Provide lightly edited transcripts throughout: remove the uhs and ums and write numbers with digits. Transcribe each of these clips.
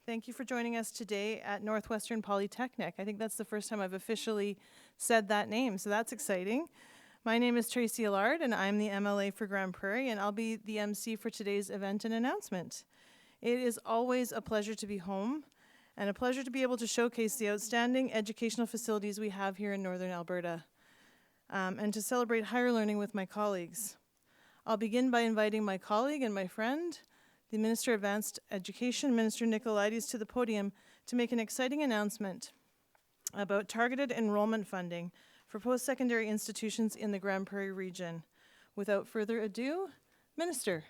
Thank you for joining us today at Northwestern Polytechnic. I think that's the first time I've officially said that name, so that's exciting. My name is Tracy Allard, and I'm the MLA for Grande Prairie, and I'll be the MC for today's event and announcement. It is always a pleasure to be home, and a pleasure to be able to showcase the outstanding educational facilities we have here in Northern Alberta, and to celebrate higher learning with my colleagues. I'll begin by inviting my colleague and my friend, the Minister of Advanced Education, Minister Nicolaides, to the podium to make an exciting announcement about targeted enrollment funding for post-secondary institutions in the Grande Prairie region. Without further ado, Minister.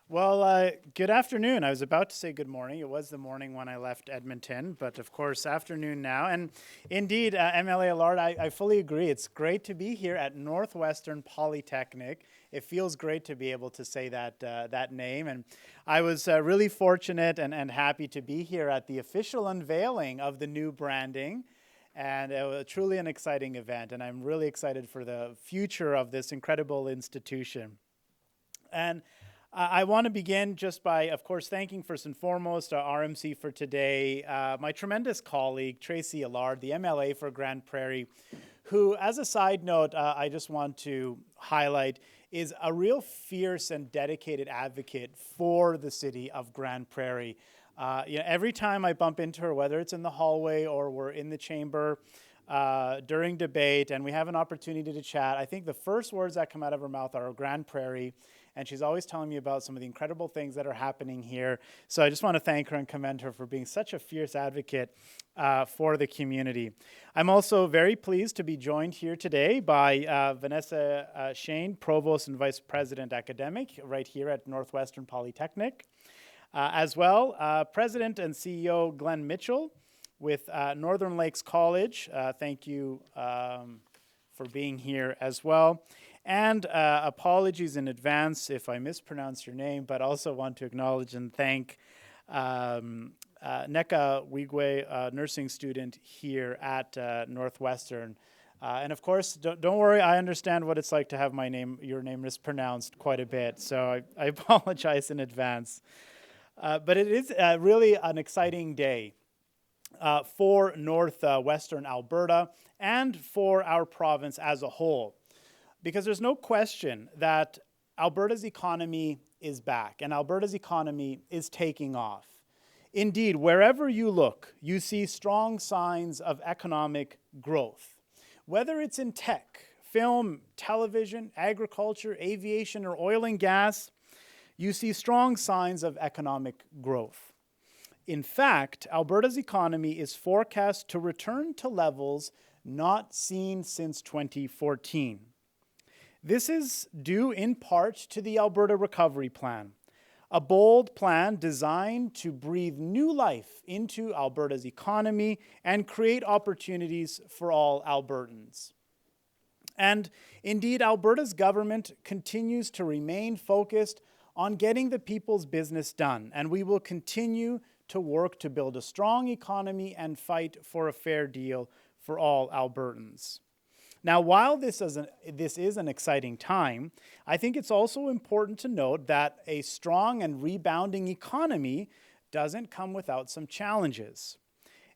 Well, good afternoon. I was about to say good morning. It was the morning when I left Edmonton, but of course, afternoon now. And indeed, MLA Allard, I fully agree. It's great to be here at Northwestern Polytechnic. It feels great to be able to say that name. And I was really fortunate and happy to be here at the official unveiling of the new branding. And it was truly an exciting event. And I'm really excited for the future of this incredible institution. And I want to begin just by, of course, thanking first and foremost our RMC for today, my tremendous colleague, Tracy Allard, the MLA for Grande Prairie, who, as a side note, I just want to highlight, is a real fierce and dedicated advocate for the city of Grande Prairie. Every time I bump into her, whether it's in the hallway or we're in the chamber during debate and we have an opportunity to chat, I think the first words that come out of her mouth are Grande Prairie. And she's always telling me about some of the incredible things that are happening here. So I just want to thank her and commend her for being such a fierce advocate for the community. I'm also very pleased to be joined here today by Vanessa Shane, Provost and Vice President Academic, right here at Northwestern Polytechnic. As well, President and CEO Glenn Mitchell with Northern Lakes College. Thank you for being here as well. And apologies in advance if I mispronounce your name, but also want to acknowledge and thank Neka Wigwe, nursing student here at Northwestern. And of course, don't worry, I understand what it's like to have your name mispronounced quite a bit, so I apologize in advance. But it is really an exciting day for Northwestern Alberta and for our province as a whole. Because there's no question that Alberta's economy is back and Alberta's economy is taking off. Indeed, wherever you look, you see strong signs of economic growth. Whether it's in tech, film, television, agriculture, aviation, or oil and gas, you see strong signs of economic growth. In fact, Alberta's economy is forecast to return to levels not seen since 2014. This is due in part to the Alberta Recovery Plan, a bold plan designed to breathe new life into Alberta's economy and create opportunities for all Albertans. And indeed, Alberta's government continues to remain focused on getting the people's business done, and we will continue to work to build a strong economy and fight for a fair deal for all Albertans. Now, while this is an exciting time, I think it's also important to note that a strong and rebounding economy doesn't come without some challenges.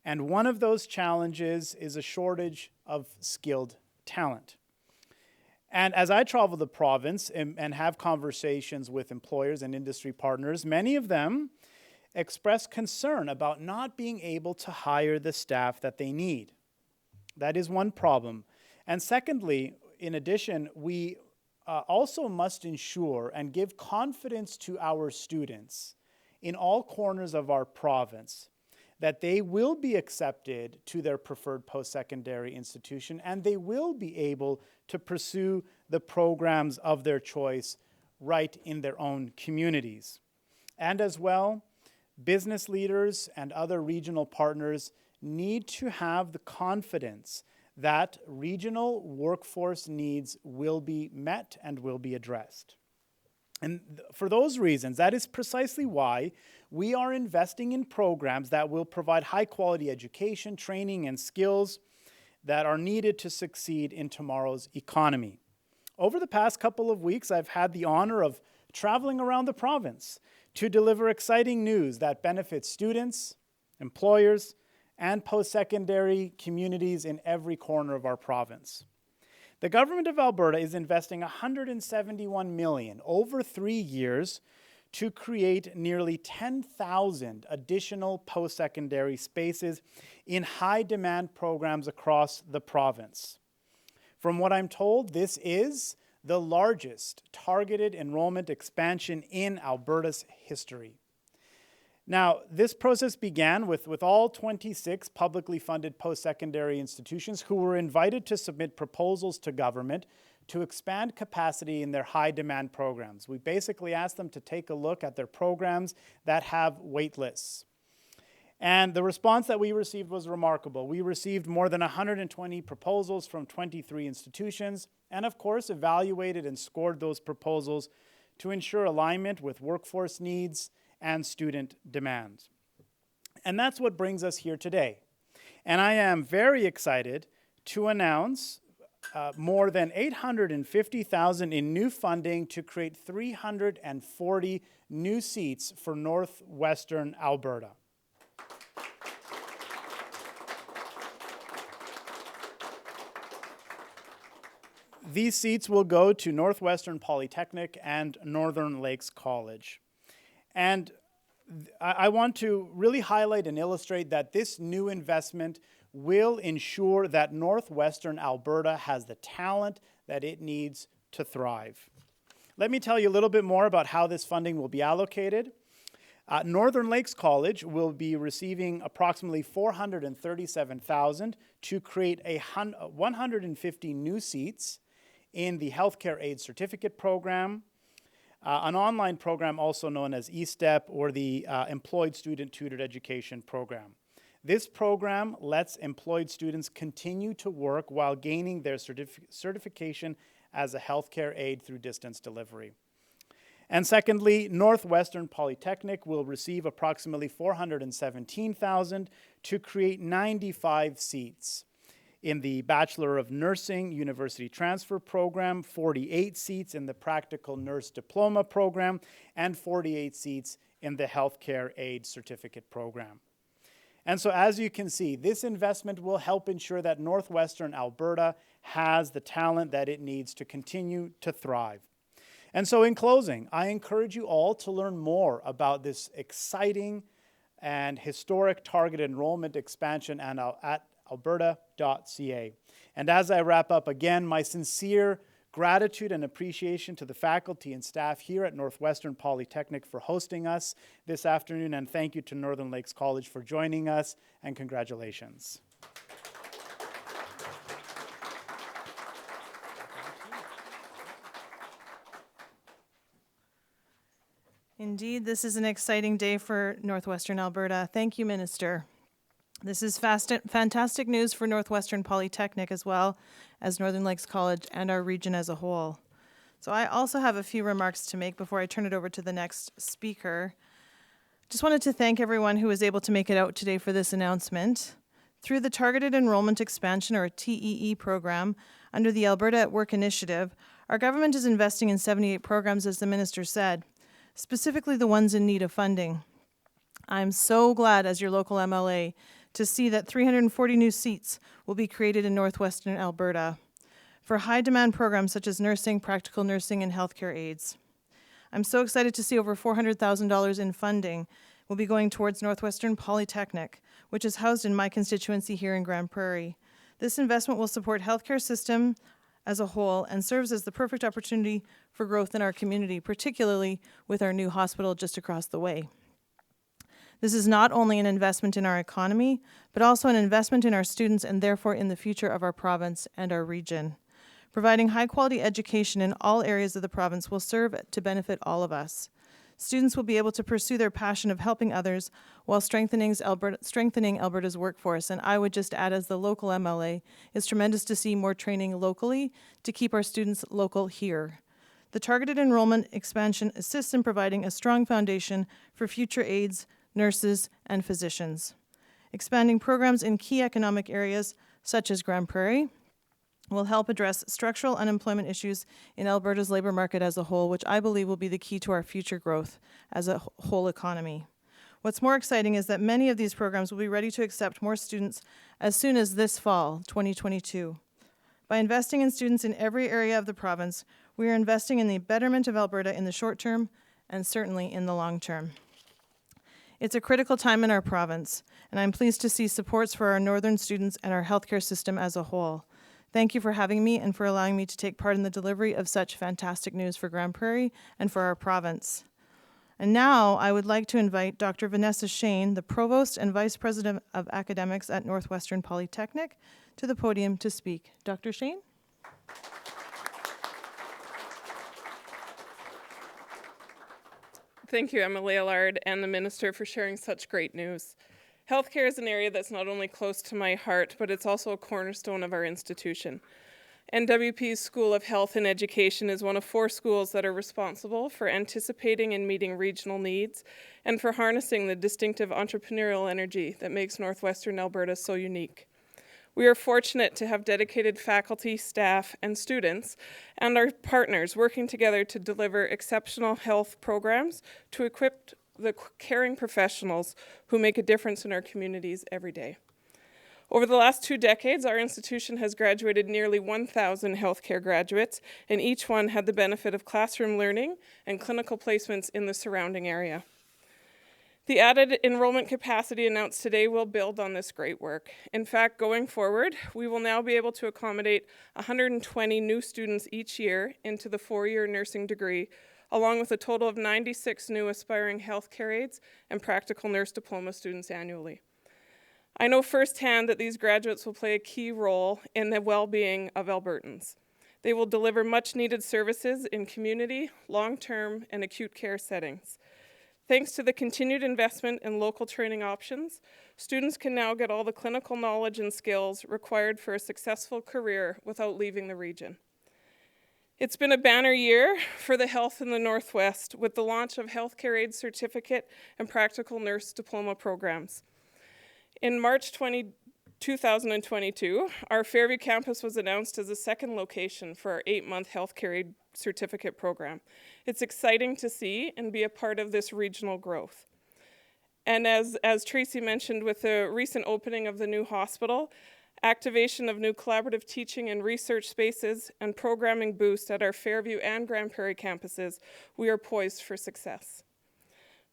And one of those challenges is a shortage of skilled talent. And as I travel the province and have conversations with employers and industry partners, many of them express concern about not being able to hire the staff that they need. That is one problem. And secondly, in addition, we also must ensure and give confidence to our students in all corners of our province that they will be accepted to their preferred post-secondary institution and they will be able to pursue the programs of their choice right in their own communities. And as well, business leaders and other regional partners need to have the confidence that regional workforce needs will be met and will be addressed. And for those reasons, that is precisely why we are investing in programs that will provide high-quality education, training, and skills that are needed to succeed in tomorrow's economy. over the past couple of weeks, I've had the honor of traveling around the province to deliver exciting news that benefits students, employers, and post-secondary communities in every corner of our province. The government of Alberta is investing $171 million over 3 years to create nearly 10,000 additional post-secondary spaces in high-demand programs across the province. From what I'm told, this is the largest targeted enrollment expansion in Alberta's history. Now, this process began with all 26 publicly funded post-secondary institutions who were invited to submit proposals to government to expand capacity in their high-demand programs. We basically asked them to take a look at their programs that have wait lists. And the response that we received was remarkable. We received more than 120 proposals from 23 institutions, and of course evaluated and scored those proposals to ensure alignment with workforce needs and student demands. And that's what brings us here today. And I am very excited to announce more than $850,000 in new funding to create 340 new seats for Northwestern Alberta. These seats will go to Northwestern Polytechnic and Northern Lakes College. And I want to really highlight and illustrate that this new investment will ensure that Northwestern Alberta has the talent that it needs to thrive. Let me tell you a little bit more about how this funding will be allocated. Northern Lakes College will be receiving approximately $437,000 to create 150 new seats in the Healthcare Aid Certificate Program, an online program also known as eSTEP, or the Employed Student Tutored Education Program. This program lets employed students continue to work while gaining their certification as a healthcare aide through distance delivery. And secondly, Northwestern Polytechnic will receive approximately $417,000 to create 95 seats in the Bachelor of Nursing University Transfer Program, 48 seats in the Practical Nurse Diploma Program, and 48 seats in the Healthcare Aid Certificate Program. And so as you can see, this investment will help ensure that Northwestern Alberta has the talent that it needs to continue to thrive. And so in closing, I encourage you all to learn more about this exciting and historic targeted enrollment expansion at alberta.ca. And as I wrap up, again, my sincere gratitude and appreciation to the faculty and staff here at Northwestern Polytechnic for hosting us this afternoon, and thank you to Northern Lakes College for joining us, and congratulations. Indeed, this is an exciting day for Northwestern Alberta. Thank you, Minister. This is fantastic news for Northwestern Polytechnic as well as Northern Lakes College and our region as a whole. So I also have a few remarks to make before I turn it over to the next speaker. Just wanted to thank everyone who was able to make it out today for this announcement. Through the Targeted Enrollment Expansion, or TEE program, under the Alberta at Work initiative, our government is investing in 78 programs, as the Minister said, specifically the ones in need of funding. I'm so glad, as your local MLA, to see that 340 new seats will be created in Northwestern Alberta for high-demand programs such as nursing, practical nursing, and healthcare aides. I'm so excited to see over $400,000 in funding will be going towards Northwestern Polytechnic, which is housed in my constituency here in Grande Prairie. This investment will support healthcare system as a whole and serves as the perfect opportunity for growth in our community, particularly with our new hospital just across the way. This is not only an investment in our economy, but also an investment in our students and therefore in the future of our province and our region. Providing high-quality education in all areas of the province will serve to benefit all of us. Students will be able to pursue their passion of helping others while strengthening Alberta's workforce. And I would just add, as the local MLA, it's tremendous to see more training locally to keep our students local here. The targeted enrollment expansion assists in providing a strong foundation for future aides, nurses, and physicians. Expanding programs in key economic areas such as Grande Prairie, will help address structural unemployment issues in Alberta's labor market as a whole, which I believe will be the key to our future growth as a whole economy. What's more exciting is that many of these programs will be ready to accept more students as soon as this fall, 2022. By investing in students in every area of the province, we are investing in the betterment of Alberta in the short term and certainly in the long term. It's a critical time in our province, and I'm pleased to see supports for our northern students and our healthcare system as a whole. Thank you for having me and for allowing me to take part in the delivery of such fantastic news for Grande Prairie and for our province. And now I would like to invite Dr. Vanessa Shane, the Provost and Vice President of Academics at Northwestern Polytechnic, to the podium to speak. Dr. Shane? Thank you, Emily Allard, and the Minister for sharing such great news. Healthcare is an area that's not only close to my heart, but it's also a cornerstone of our institution. NWP's School of Health and Education is one of 4 schools that are responsible for anticipating and meeting regional needs and for harnessing the distinctive entrepreneurial energy that makes Northwestern Alberta so unique. We are fortunate to have dedicated faculty, staff, and students, and our partners working together to deliver exceptional health programs to equip the caring professionals who make a difference in our communities every day. Over the last 2 decades, our institution has graduated nearly 1,000 healthcare graduates, and each one had the benefit of classroom learning and clinical placements in the surrounding area. The added enrollment capacity announced today will build on this great work. In fact, going forward, we will now be able to accommodate 120 new students each year into the 4-year nursing degree, along with a total of 96 new aspiring healthcare aides and practical nurse diploma students annually. I know firsthand that these graduates will play a key role in the well-being of Albertans. They will deliver much-needed services in community, long-term, and acute care settings. Thanks to the continued investment in local training options, students can now get all the clinical knowledge and skills required for a successful career without leaving the region. It's been a banner year for the health in the Northwest with the launch of Healthcare Aid Certificate and Practical Nurse Diploma programs. In March 2022, our Fairview Campus was announced as a second location for our 8-month Healthcare Aid Certificate program. It's exciting to see and be a part of this regional growth. And as Tracy mentioned, with the recent opening of the new hospital, activation of new collaborative teaching and research spaces, and programming boost at our Fairview and Grande Prairie campuses, we are poised for success.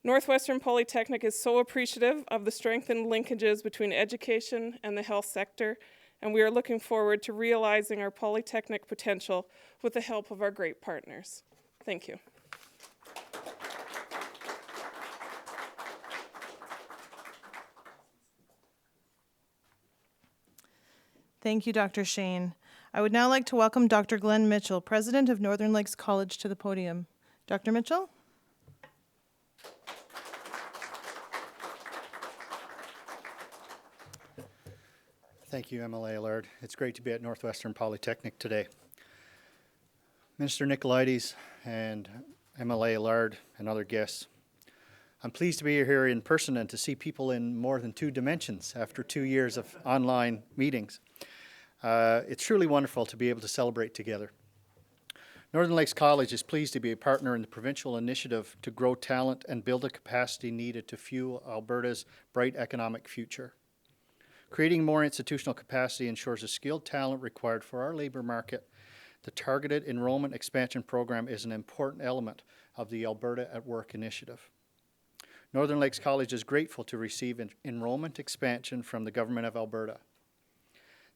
Northwestern Polytechnic is so appreciative of the strengthened linkages between education and the health sector, and we are looking forward to realizing our polytechnic potential with the help of our great partners. Thank you. Thank you, Dr. Shane. I would now like to welcome Dr. Glenn Mitchell, President of Northern Lakes College, to the podium. Dr. Mitchell? Thank you, Emily Allard. It's great to be at Northwestern Polytechnic today. Minister Nicolaides and MLA Allard and other guests, I'm pleased to be here in person and to see people in more than 2 dimensions after 2 years of online meetings. It's truly wonderful to be able to celebrate together. Northern Lakes College is pleased to be a partner in the provincial initiative to grow talent and build the capacity needed to fuel Alberta's bright economic future. Creating more institutional capacity ensures the skilled talent required for our labor market. The Targeted Enrollment Expansion Program is an important element of the Alberta at Work initiative. Northern Lakes College is grateful to receive enrollment expansion from the Government of Alberta.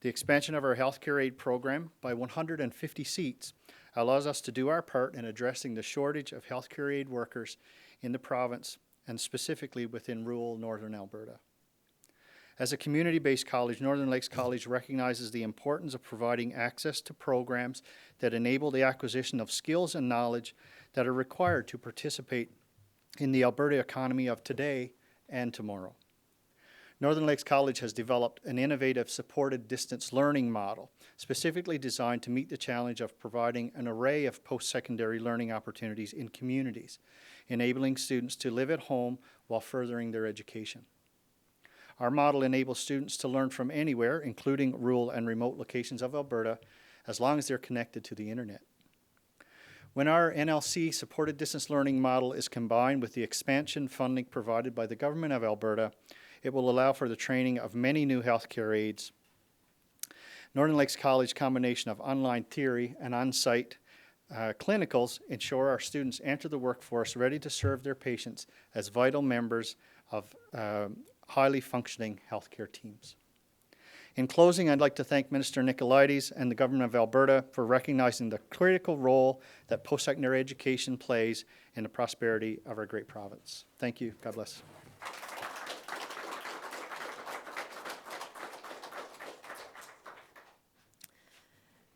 The expansion of our healthcare aid program by 150 seats allows us to do our part in addressing the shortage of healthcare aid workers in the province and specifically within rural northern Alberta. As a community-based college, Northern Lakes College recognizes the importance of providing access to programs that enable the acquisition of skills and knowledge that are required to participate in the Alberta economy of today and tomorrow. Northern Lakes College has developed an innovative supported distance learning model specifically designed to meet the challenge of providing an array of post-secondary learning opportunities in communities, enabling students to live at home while furthering their education. Our model enables students to learn from anywhere, including rural and remote locations of Alberta, as long as they're connected to the internet. When our NLC supported distance learning model is combined with the expansion funding provided by the Government of Alberta, it will allow for the training of many new healthcare aides. Northern Lakes College combination of online theory and on-site clinicals ensure our students enter the workforce ready to serve their patients as vital members of highly functioning healthcare teams. In closing, I'd like to thank Minister Nicolaides and the Government of Alberta for recognizing the critical role that post-secondary education plays in the prosperity of our great province. Thank you. God bless.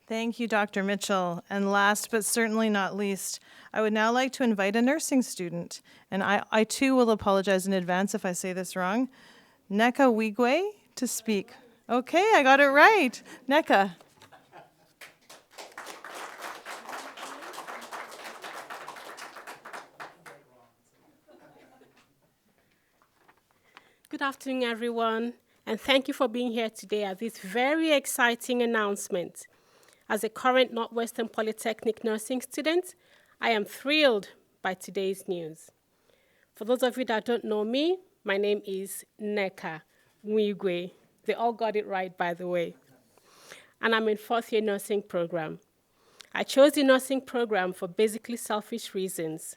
Thank you, Dr. Mitchell. And last but certainly not least, I would now like to invite a nursing student. And I too will apologize in advance if I say this wrong. Neka Wigwe to speak. Okay, I got it right. Neka. Good afternoon, everyone, and thank you for being here today at this very exciting announcement. As a current Northwestern Polytechnic nursing student, I am thrilled by today's news. For those of you that don't know me, my name is Neka Wigwe. They all got it right, by the way. And I'm in fourth year nursing program. I chose the nursing program for basically selfish reasons,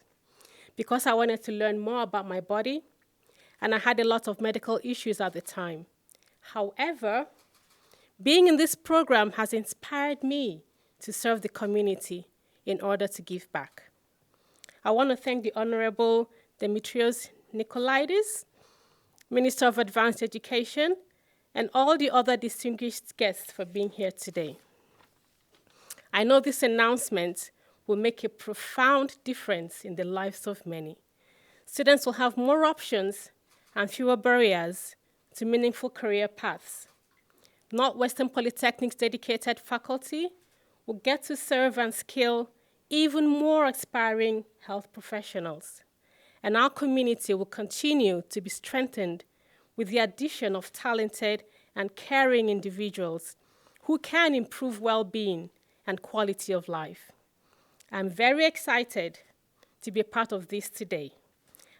because I wanted to learn more about my body, and I had a lot of medical issues at the time. However, being in this program has inspired me to serve the community in order to give back. I want to thank the Honorable Demetrios Nicolaides, Minister of Advanced Education, and all the other distinguished guests for being here today. I know this announcement will make a profound difference in the lives of many. Students will have more options and fewer barriers to meaningful career paths. Northwestern Polytechnic's dedicated faculty will get to serve and skill even more aspiring health professionals. And our community will continue to be strengthened with the addition of talented and caring individuals who can improve well-being and quality of life. I'm very excited to be a part of this today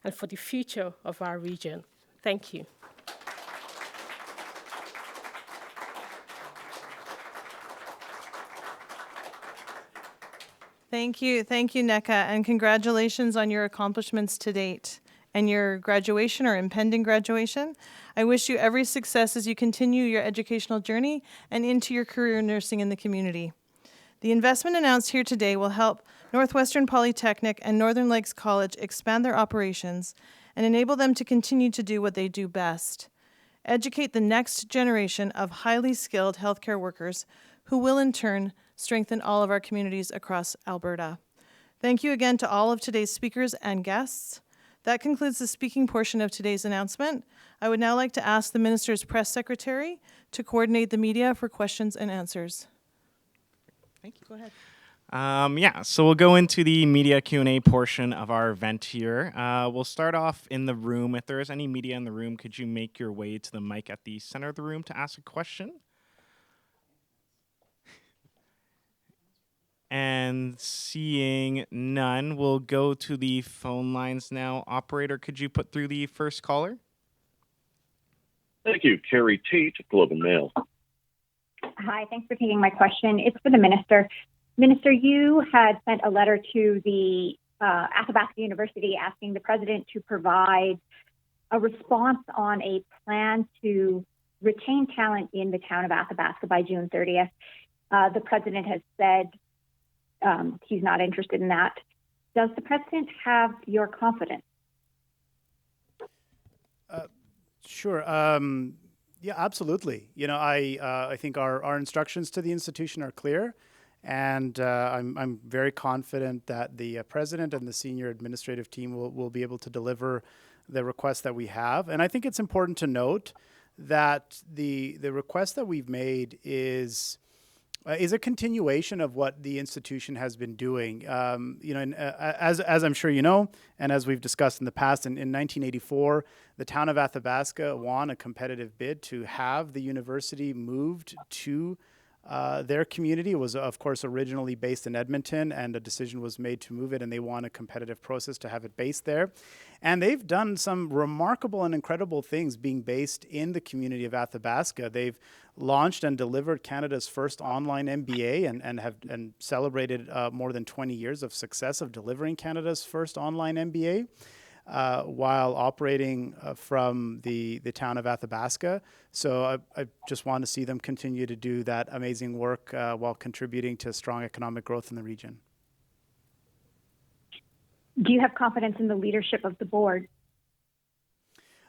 and for the future of our region. Thank you. Thank you, Neka, and congratulations on your accomplishments to date and your graduation or impending graduation. I wish you every success as you continue your educational journey and into your career in nursing in the community. The investment announced here today will help Northwestern Polytechnic and Northern Lakes College expand their operations and enable them to continue to do what they do best: educate the next generation of highly skilled healthcare workers who will in turn strengthen all of our communities across Alberta. Thank you again to all of today's speakers and guests. That concludes the speaking portion of today's announcement. I would now like to ask the Minister's Press Secretary to coordinate the media for questions and answers. Thank you. Go ahead. So we'll go into the media Q&A portion of our event here. We'll start off in the room. If there is any media in the room, could you make your way to the mic at the center of the room to ask a question? And seeing none, we'll go to the phone lines now. Operator, could you put through the first caller? Thank you. Carrie Tate, Globe and Mail. Hi, thanks for taking my question. It's for the Minister. Minister, you had sent a letter to the Athabasca University asking the President to provide a response on a plan to retain talent in the town of Athabasca by June 30th. The President has said he's not interested in that. Does the President have your confidence? Sure. Yeah, absolutely. You know, I think our instructions to the institution are clear, and I'm very confident that the President and the senior administrative team will be able to deliver the request that we have. And I think it's important to note that the request that we've made is a continuation of what the institution has been doing. As I'm sure you know, and as we've discussed in the past, in 1984, the town of Athabasca won a competitive bid to have the university moved to their community. It was, of course, originally based in Edmonton, and a decision was made to move it, and they won a competitive process to have it based there. And they've done some remarkable and incredible things being based in the community of Athabasca. They've launched and delivered Canada's first online MBA and celebrated more than 20 years of success of delivering Canada's first online MBA. While operating from the town of Athabasca. So I just want to see them continue to do that amazing work while contributing to strong economic growth in the region. Do you have confidence in the leadership of the board?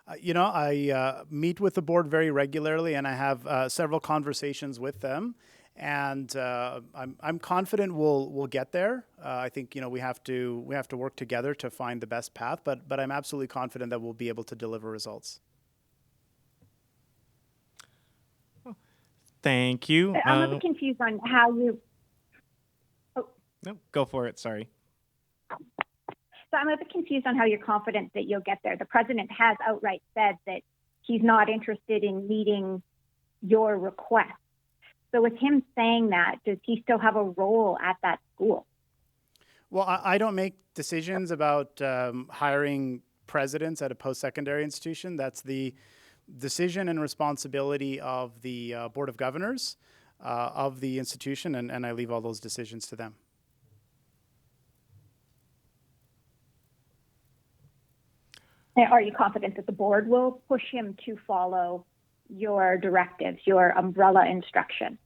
I meet with the board very regularly, and I have several conversations with them. And I'm confident we'll get there. I think we have to work together to find the best path. But I'm absolutely confident that we'll be able to deliver results. Thank you. I'm a bit confused on how you. No, go for it. Sorry. So I'm a bit confused on how you're confident that you'll get there. The president has outright said that he's not interested in meeting your request. So with him saying that, does he still have a role at that school? Well, I don't make decisions about hiring presidents at a post-secondary institution. That's the decision and responsibility of the Board of Governors of the institution, and I leave all those decisions to them. Are you confident that the board will push him to follow your directives, your umbrella instruction?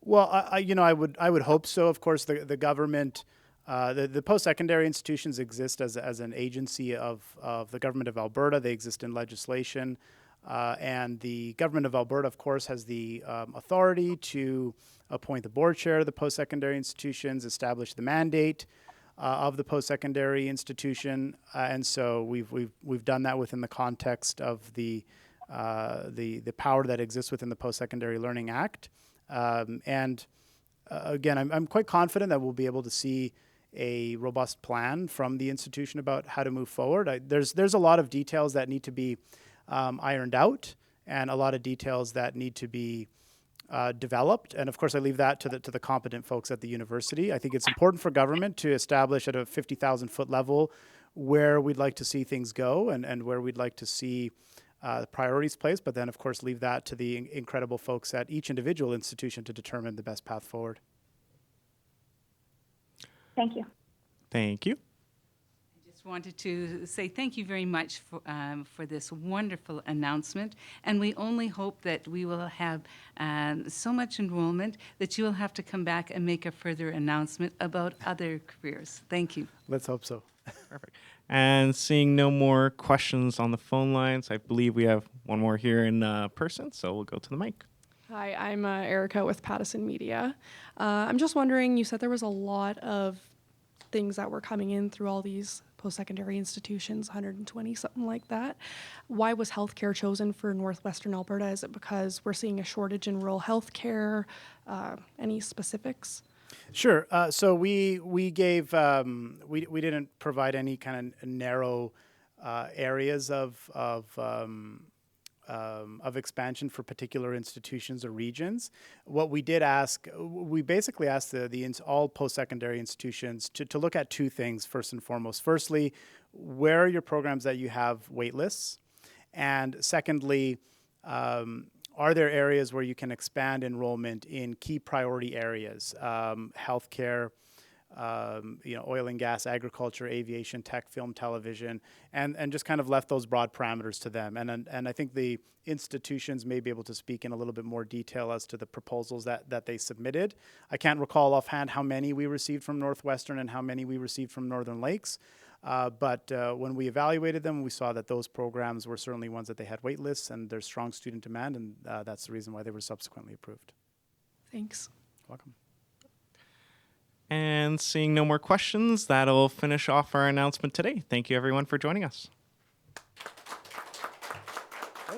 Well, I would hope so. Of course, the government, the post-secondary institutions exist as an agency of the government of Alberta. They exist in legislation, and the government of Alberta, of course, has the authority to appoint the board chair of the post-secondary institutions, establish the mandate of the post-secondary institution, and so we've done that within the context of the power that exists within the Post-Secondary Learning Act. Again, I'm quite confident that we'll be able to see a robust plan from the institution about how to move forward. There's a lot of details that need to be ironed out, and a lot of details that need to be developed. And of course, I leave that to the competent folks at the university. I think it's important for government to establish at a 50,000-foot level where we'd like to see things go and where we'd like to see priorities placed, but then of course leave that to the incredible folks at each individual institution to determine the best path forward. Thank you. Thank you. I just wanted to say thank you very much for this wonderful announcement, and we only hope that we will have so much enrollment that you will have to come back and make a further announcement about other careers. Thank you. Let's hope so. Perfect. And seeing no more questions on the phone lines, I believe we have one more here in person, so we'll go to the mic. Hi, I'm Erica with Pattison Media. I'm just wondering, you said there was a lot of things that were coming in through all these post-secondary institutions, 120, something like that. Why was healthcare chosen for Northwestern Alberta? Is it because we're seeing a shortage in rural healthcare? Any specifics? Sure. So we gave we didn't provide any kind of narrow areas of expansion for particular institutions or regions. What we did ask, we basically asked all post-secondary institutions to look at two things first and foremost. Firstly, where are your programs that you have wait lists? And secondly, are there areas where you can expand enrollment in key priority areas, healthcare, oil and gas, agriculture, aviation, tech, film, television, and just kind of left those broad parameters to them. And I think the institutions may be able to speak in a little bit more detail as to the proposals that they submitted. I can't recall offhand how many we received from Northwestern and how many we received from Northern Lakes. But when we evaluated them, we saw that those programs were certainly ones that they had wait lists and there's strong student demand, and that's the reason why they were subsequently approved. Thanks. Welcome. And seeing no more questions, that'll finish off our announcement today. Thank you everyone for joining us.